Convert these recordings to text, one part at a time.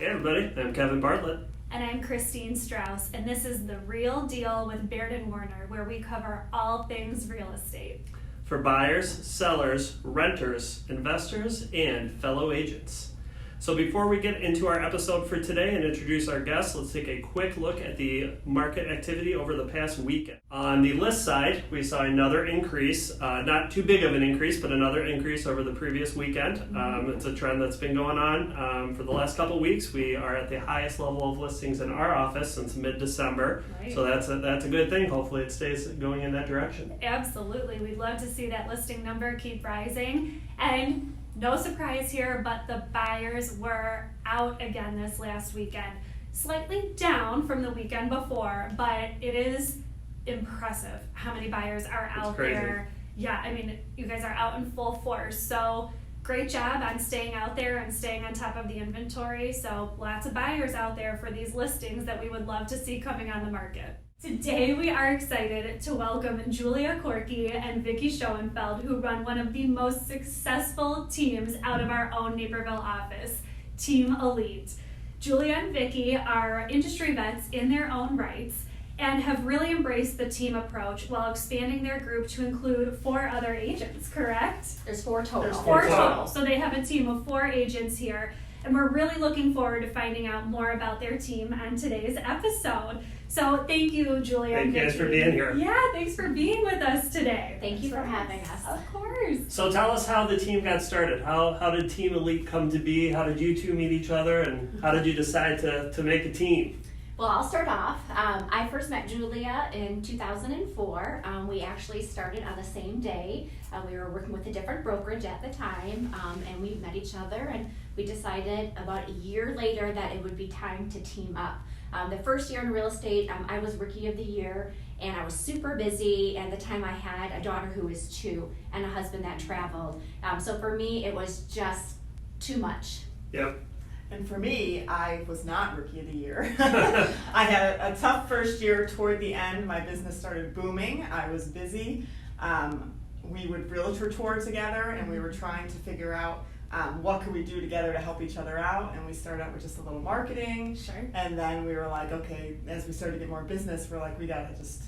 Hey everybody, I'm Kevin Bartlett. And I'm Kristine Strauss, and this is The Real Deal with Baird & Warner, where we cover all things real estate. For buyers, sellers, renters, investors, and fellow agents. So before we get into our episode for today and introduce our guests, let's take a quick look at the market activity over the past weekend. On the list side, we saw another increase, not too big of an increase, but another increase over the previous weekend. It's a trend that's been going on for the last couple weeks. We are at the highest level of listings in our office since mid-December. Right. So that's a good thing. Hopefully it stays going in that direction. Absolutely. We'd love to see that listing number keep rising. And no surprise here, but the buyers were out again this last weekend. Slightly down from the weekend before, but it is impressive how many buyers are out there. Yeah, I mean, you guys are out in full force. So great job on staying out there and staying on top of the inventory. So lots of buyers out there for these listings that we would love to see coming on the market. Today we are excited to welcome Julia Corkey and Vickie Schoenfeld, who run one of the most successful teams out of our own Naperville office, Team Elite. Julia and Vickie are industry vets in their own rights and have really embraced the team approach while expanding their group to include 4 other agents, correct? There's 4 total. There's 4 total. So they have a team of 4 agents here, and we're really looking forward to finding out more about their team on today's episode. So thank you, Julia. Thank you guys for being here. Yeah, thanks for being with us today. Thank you for having us. Of course. So tell us how the team got started. How did Team Elite come to be? How did you two meet each other? And how did you decide to make a team? Well, I'll start off. I first met Julia in 2004. We actually started on the same day. We were working with a different brokerage at the time, and we met each other, and we decided about a year later that it would be time to team up. The first year in real estate, I was Rookie of the Year, and I was super busy. At the time, I had a daughter who was 2 and a husband that traveled. So for me, it was just too much. Yep. And for me, I was not Rookie of the Year. I had a tough first year. Toward the end, my business started booming. I was busy. We would realtor tour together, and we were trying to figure out what could we do together to help each other out. And we started out with just a little marketing. Sure. And then we were like, okay, as we started to get more business, we're like, we got to just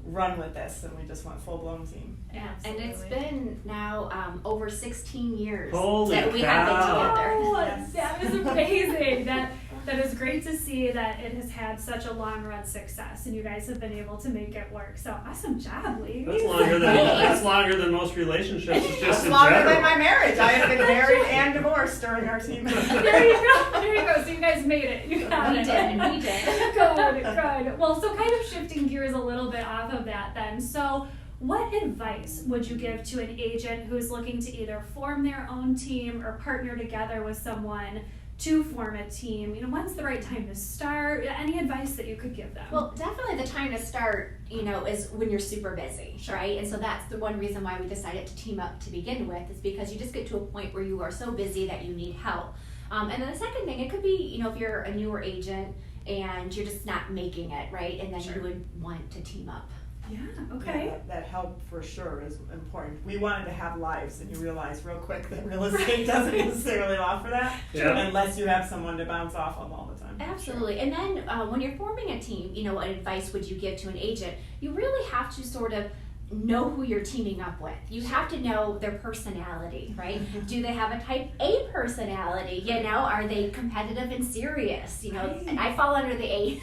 run with this, and we just went full-blown team. Yeah, Absolutely. and it's been now over 16 years Holy that we have been together. Oh, Yes. that is amazing. That is great to see that it has had such a long run success, and you guys have been able to make it work. So awesome job, ladies. That's longer than most relationships. It's just That's in longer general. than my marriage. I have been married and divorced during our team. There you go. There you go. So you guys made it. You got We it. did. Good. Well, so kind of shifting gears a little bit off of that then. So what advice would you give to an agent who's looking to either form their own team or partner together with someone to form a team? You know, when's the right time to start? Any advice that you could give them? Well, definitely the time to start, is when you're super busy, right? And so that's the one reason why we decided to team up to begin with, is because you just get to a point where you are so busy that you need help. And then the second thing, it could be, if you're a newer agent and you're just not making it, right? And then Sure. you would want to team up. Yeah, okay. Yeah, that help for sure is important. We wanted to have lives, and you realize real quick that real estate doesn't necessarily offer that unless you have someone to bounce off of all the time. Absolutely. And then when you're forming a team, what advice would you give to an agent? You really have to sort of know who you're teaming up with. You have to know their personality, right? Do they have a type A personality? Are they competitive and serious? And I fall under the A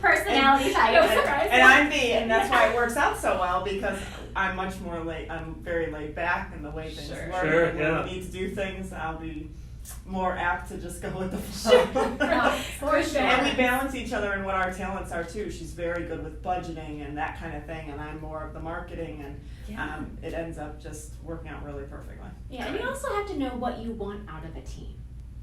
personality type. And I'm B, and that's why it works out so well, because I'm much more I'm very laid back in the way things work. Sure, and when we need to do things, I'll be more apt to just go with the flow. For sure. And we balance each other in what our talents are too. She's very good with budgeting and that kind of thing, and I'm more of the marketing, and it ends up just working out really perfectly. Yeah, and you also have to know what you want out of a team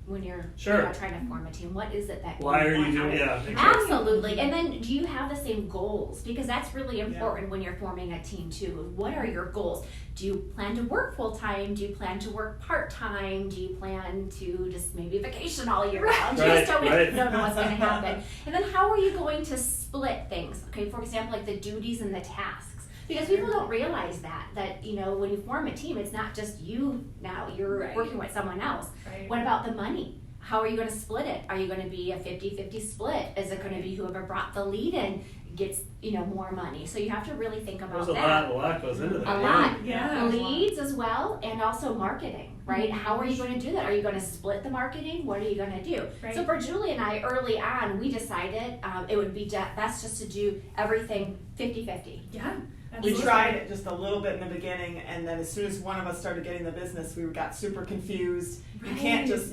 when you're trying to form a team. What is it that Why you are want you doing? out of Yeah, it? exactly. Absolutely. And then do you have the same goals? Because that's really important when you're forming a team too. What are your goals? Do you plan to work full time? Do you plan to work part time? Do you plan to just maybe vacation all year round? Right, Just don't know what's going to right. happen. And then how are you going to split things? Okay, for example, like the duties and the tasks. Because people don't realize that when you form a team, it's not just you now, you're working with someone else. Right. What about the money? how are you going to split it? Are you going to be a 50-50 split? Is it going to be whoever brought the lead in gets, more money? So you have to really think about that. A lot goes into that. A lot. Yeah. Leads as well, and also marketing, right? How are you going to do that? Are you going to split the marketing? What are you going to do? Right. So for Julie and I, early on, we decided it would be best just to do everything 50-50. Yeah. We absolutely. tried it just a little bit in the beginning, and then as soon as one of us started getting the business, we got super confused. You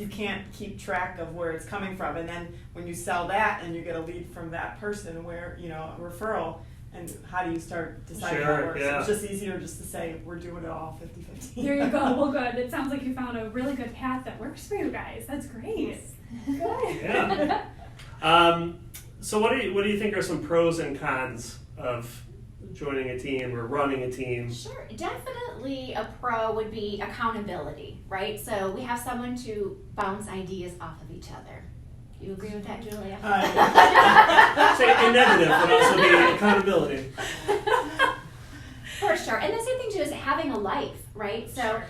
can't keep track of where it's coming from, and then when you sell that and you get a lead from that person, where a referral, and how do you start deciding how it works? Yeah. It's just easier just to say we're doing it all 50-50. There you go. Well, good. It sounds like you found a really good path that works for you guys. That's great. Good. Yeah. So what do you think are some pros and cons of joining a team or running a team? Sure, definitely a pro would be accountability, right? So we have someone to bounce ideas off of each other. You agree with that, Julia? Say a negative would also be accountability. For sure. And the same thing too is having a life, right? So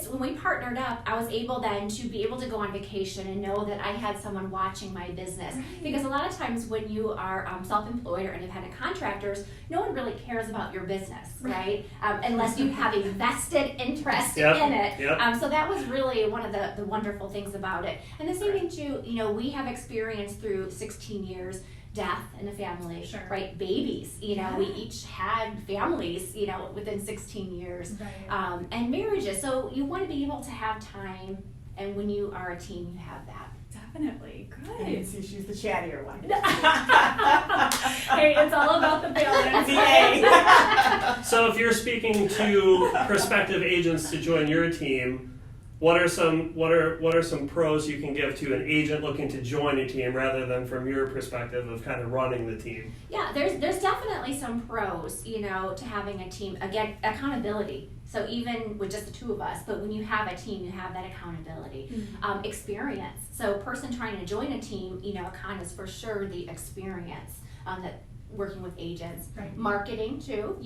when we partnered up, I was able then to be able to go on vacation and know that I had someone watching my business. Right. Because a lot of times when you are self-employed or independent contractors, no one really cares about your business, right? Unless you have a vested interest in it. Yep. So that was really one of the wonderful things about it. And the same thing too, we have experienced through 16 years death in the family, Sure. right? Babies, we each had families, within 16 years, Right. and marriages. So you want to be able to have time, and when you are a team, you have that. Definitely. And you can Good. see she's the chattier one. Hey, it's all about the balance. VA. So if you're speaking to prospective agents to join your team, what are some pros you can give to an agent looking to join a team rather than from your perspective of kind of running the team? Yeah, there's definitely some pros, to having a team. Again, accountability. So even with just the two of us, but when you have a team, you have that accountability. Mm-hmm. Experience. So a person trying to join a team, a con is for sure the experience that working with agents. Right. Marketing too,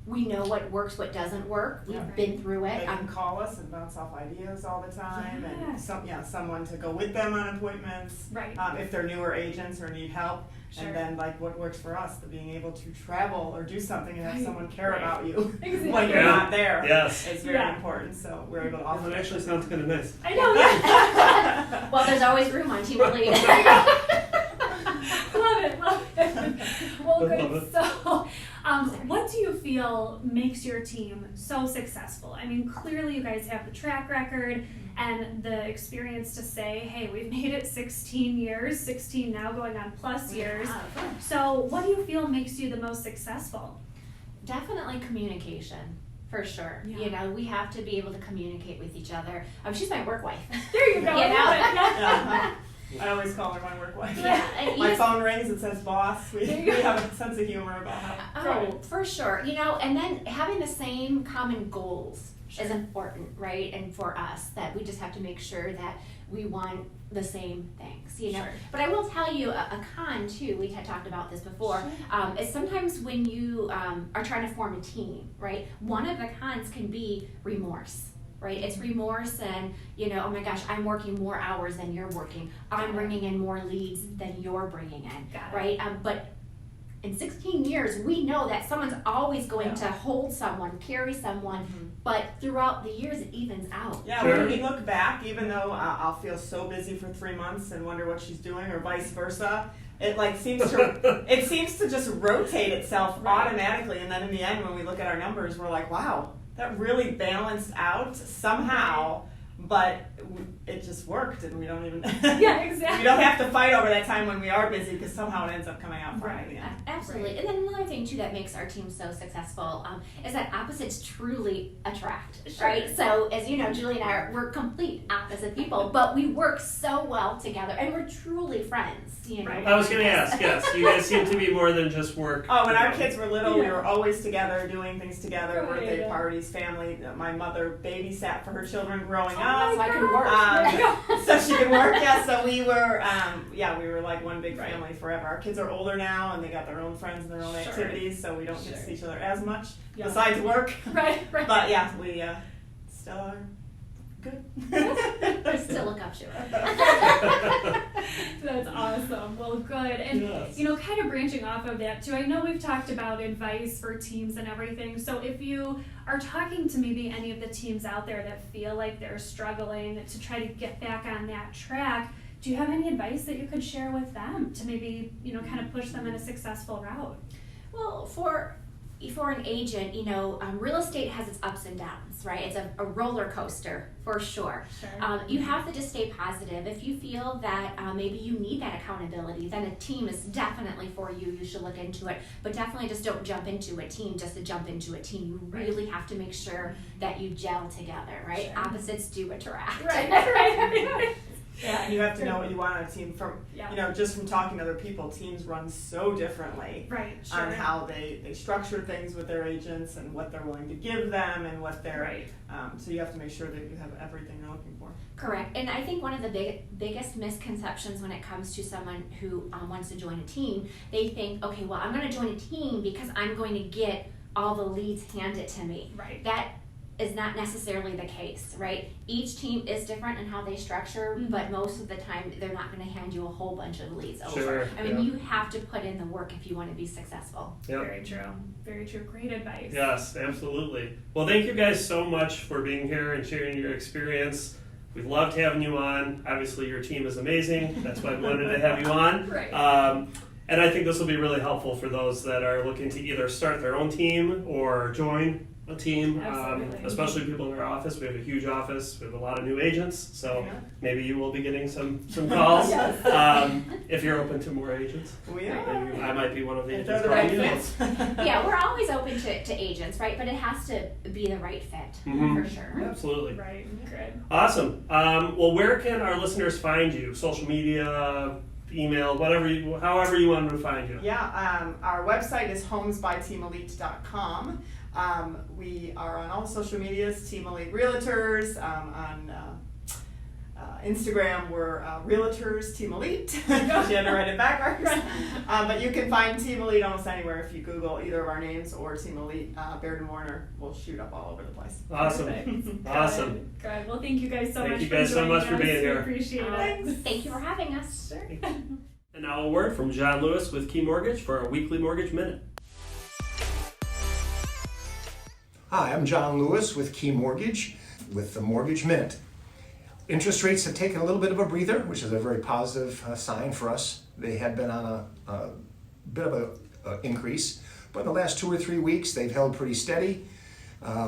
we know what works, what doesn't work. We've Yeah. been through They it. can call us and bounce off ideas all the time, Yeah. and someone to go with them on appointments. Right. If they're newer agents or need help, Sure. and then what works for us, the being able to travel or do something and have Right. someone care Right. about you Exactly. when you're Yeah. not there. Yes. It's very Yeah. important. So we're able to Oh, offer that actually sounds kind of nice. I know. Yeah. Well, there's always room on team lead. Love it. Well, Love good. it. So, what do you feel makes your team so successful? I mean, clearly you guys have the track record and the experience to say, hey, we've made it 16 years, 16 now going on plus years. So what do you feel makes you the most successful? Definitely communication, for sure. Yeah. We have to be able to communicate with each other. She's my work wife. There you go. I love it. Yeah. I always call her my work wife. Yeah, and My even- phone rings, it says boss. We There you go. have a sense of humor about how. Oh, for sure. And then having the same common goals Sure. is important, right? And for us, that we just have to make sure that we want the same things, Sure. But I will tell you a con too, we had talked about this before, is sometimes when you are trying to form a team, right? One of the cons can be remorse. Right, it's remorse and oh my gosh, I'm working more hours than you're working. I'm bringing in more leads than you're bringing in, Got it. right? But in 16 years, we know that someone's always going to hold someone, carry someone, but throughout the years, it evens out. Yeah, Sure. when we look back, even though I'll feel so busy for 3 months and wonder what she's doing, or vice versa, it seems to just rotate itself automatically, and then in the end, when we look at our numbers, we're like, wow, that really balanced out somehow, but it just worked, and we don't even. Yeah, exactly. We don't have to fight over that time when we are busy, because somehow it ends up coming out fine in the end. Absolutely. And then another thing too that makes our team so successful is that opposites truly attract, right? So as you know, Julie and we're complete opposite people, but we work so well together, and we're truly friends. Right. I was going to ask, yes, you guys seem to be more than just work. Oh, when our kids were little, we Yeah. were always together, doing things together, Right. birthday parties, family. My mother babysat for her children growing Oh up. So I can work. So she could work, yeah. So we were, we were like one big family forever. Our kids are older now, and they got their own friends and their own Sure. activities, so we don't get to see each other as much Yeah. besides work. Right. But yeah, we still are good. We're still still look up to her. That's awesome. Well, good. And, Yes. kind of branching off of that too, I know we've talked about advice for teams and everything. So if you are talking to maybe any of the teams out there that feel like they're struggling to try to get back on that track, do you have any advice that you could share with them to maybe, kind of push them in a successful route? Well, for an agent, real estate has its ups and downs, right? It's a roller coaster for sure. Sure. You have to just stay positive. If you feel that maybe you need that accountability, then a team is definitely for you. You should look into it, but definitely just don't jump into a team just to jump into a team. You really have to make sure that you gel together, right? Sure. Opposites do attract. Right. Yeah, and you have to know what you want on a team from, Yeah. just from talking to other people. Teams run so differently Right, sure. on how they structure things with their agents and what they're willing to give them and what they're, Right. so you have to make sure that you have everything you're looking for. Correct. And I think one of the biggest misconceptions when it comes to someone who wants to join a team, they think, okay, well, I'm going to join a team because I'm going to get all the leads handed to me. Right. That is not necessarily the case, right? Each team is different in how they structure, but most of the time they're not going to hand you a whole bunch of leads over. Sure, I mean, you have to put in the work if you want to be successful. Yep. Very true. Very true. Great advice. Yes, absolutely. Well, thank you guys so much for being here and sharing your experience. We loved having you on. Obviously, your team is amazing. That's why we wanted to have you on. Right. And I think this will be really helpful for those that are looking to either start their own team or join a team, Absolutely. especially people in our office. We have a huge office. We have a lot of new agents, so Yeah. maybe you will be getting some calls. Yes. If you're open to more agents. We are. Maybe I might be one of the If agents. they're the right calling you. fit. Yeah, we're always open to agents, right? But it has to be the right fit, Mhm. for sure. Absolutely. Right. Good. Awesome. Well, where can our listeners find you? Social media, email, however you want them to find you. Yeah, our website is homesbyteamelite.com. We are on all social medias, Team Elite Realtors. On Instagram, we're Realtors Team Elite. She had to write it backwards. But you can find Team Elite almost anywhere if you Google either of our names or Team Elite. Baird and Warner will shoot up all over the place. Awesome. Perfect. Awesome. Good. Well, thank you guys so Thank much you for guys so joining much for us. being We here. appreciate it. Thanks. Thank you for having us. Sure. And now a word from John Lewis with Key Mortgage for our weekly Mortgage Minute. Hi, I'm John Lewis with Key Mortgage with the Mortgage Minute. Interest rates have taken a little bit of a breather, which is a very positive sign for us. They had been on a bit of an increase, but in the last 2 or 3 weeks they've held pretty steady.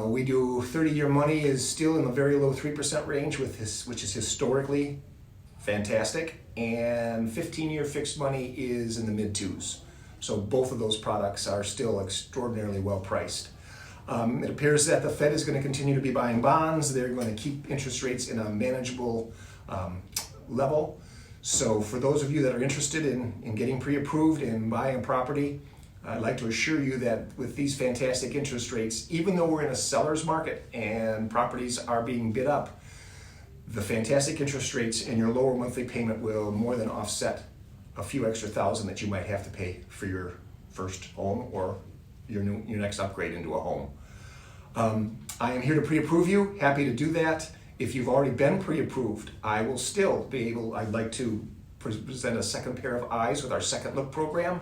We do 30-year money is still in the very low 3% range, which is historically fantastic, and 15-year fixed money is in the mid-2s. So both of those products are still extraordinarily well priced. It appears that the Fed is going to continue to be buying bonds. They're going to keep interest rates in a manageable level. So for those of you that are interested in getting pre-approved and buying a property, I'd like to assure you that with these fantastic interest rates, even though we're in a seller's market and properties are being bid up, the fantastic interest rates and your lower monthly payment will more than offset a few extra thousand that you might have to pay for your first home or your next upgrade into a home. I am here to pre-approve you, happy to do that. If you've already been pre-approved, I will still be able, I'd like to present a second pair of eyes with our second look program.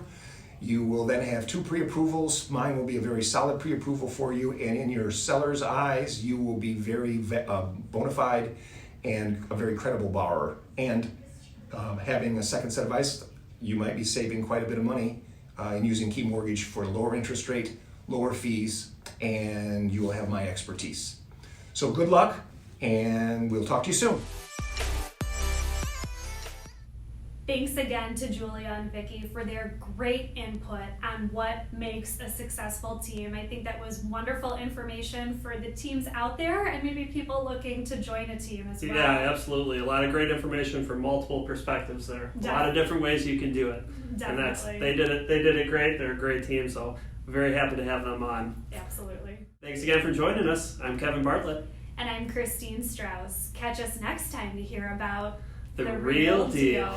You will then have 2 pre-approvals. Mine will be a very solid pre-approval for you, and in your seller's eyes, you will be very bona fide and a very credible borrower. And having a second set of eyes, you might be saving quite a bit of money in using Key Mortgage for lower interest rate, lower fees, and you will have my expertise. So good luck, and we'll talk to you soon. Thanks again to Julia and Vickie for their great input on what makes a successful team. I think that was wonderful information for the teams out there and maybe people looking to join a team as well. Yeah, absolutely. A lot of great information from multiple perspectives there. A lot of different ways you can do it. Definitely. And they did it great. They're a great team, so very happy to have them on. Absolutely. Thanks again for joining us. I'm Kevin Bartlett. And I'm Kristine Strauss. Catch us next time to hear about The Real Deal.